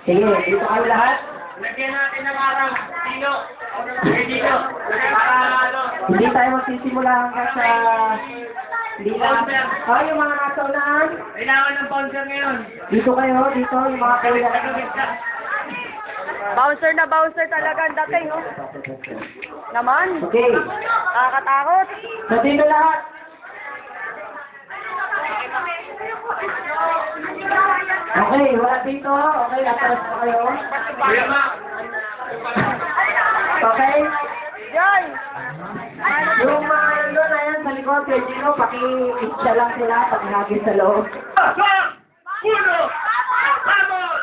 Sige, dito kayo lahat. Lagyan natin ng araw. Dino. Dino. Para ano. Hindi tayo magsisimula hanggang sa... Hindi lang. Oh, yung mga nasa unahan. Kailangan ng bouncer ngayon. Dito kayo, dito, yung mga kayo. Bouncer na bouncer talaga ang dating, oh. Naman. Okay. Nakakatakot. So, dito lahat. Okay, wala dito. Okay, atras pa kayo. Kuya Ma. Okay? Yoy! Yung mga yun, ayan, sa likod, kay Gino, paki-isa lang sila, pag-hagis sa loob. Uno. Vamos.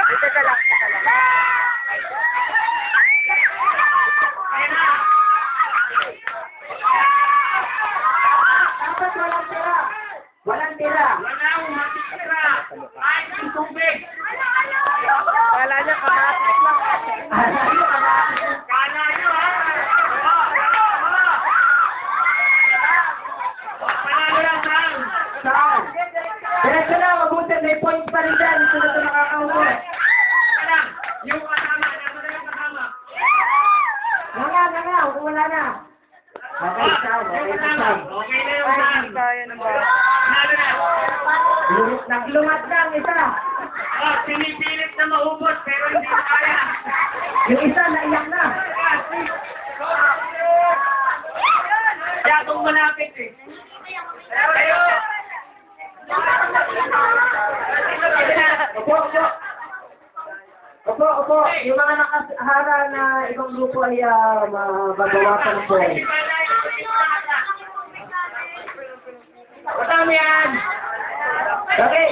Ito ka lang, ito ka lang. Dapat walang tira. Walang tira. Walang matitira. Ay, yung tubig. Kala niya kamatis lang. Kala nyo, ha? Panalo lang, Sam. Saan? Diretso na, mabuti, may points pa rin dyan. Ito na ito nakakaupo. Wala. Yung kasama. Nasa na yung kasama. Nga, wala na. Okay, Sam. Okay, Yung Sam. kasama. Okay na yung Ay, Sam. hindi kaya na ba? Panalo na. Naglungat na ang isa. Oh, pinipilit na maubos pero hindi na kaya. Yung isa, naiyak na. Kaya kung malapit eh. Tayo! Opo. Yung mga nakahara na ibang grupo ay mababawasan po. Matami yan! Okay.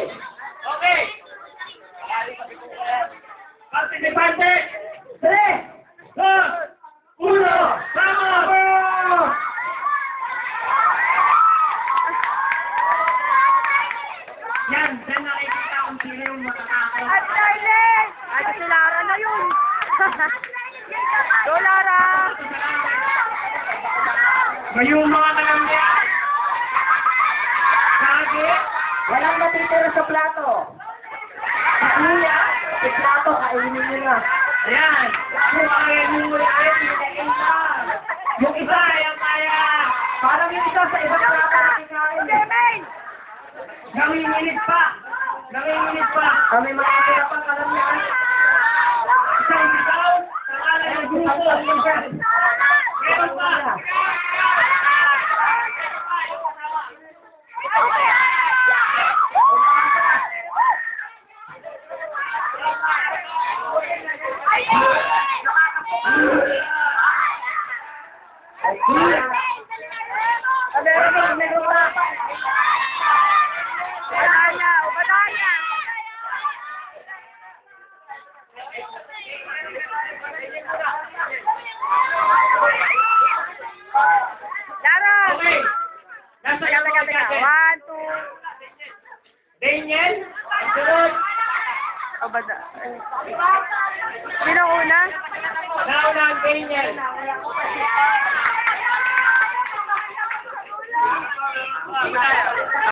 Okay! Participante! 3, 2, 1, vamos! Yan, dyan nakikita kung sino yung matatakaw. At Silent! Ay, si Lara na yun. Go, Lara! Ngayong mga kalambya. Sabi, Walang matitira sa plato. Kuya, sa plato, kainin nyo na. ayan. Kung kaya nyo mula ay, hindi na. Yung isa, Kaya. parang yung isa sa ibang plato na kinain. Jermaine! Nanginginig pa. Kami mga tira pang alam niya. Isang bitaw, pangalan ng grupo. Meron pa. Badaya! O, Badaya! Lara! Okay. Nasa Teka, teka, teka. natin. 1, 2... Daniel, ang sunod. O, Bada... Sino una? Nauna ang Daniel.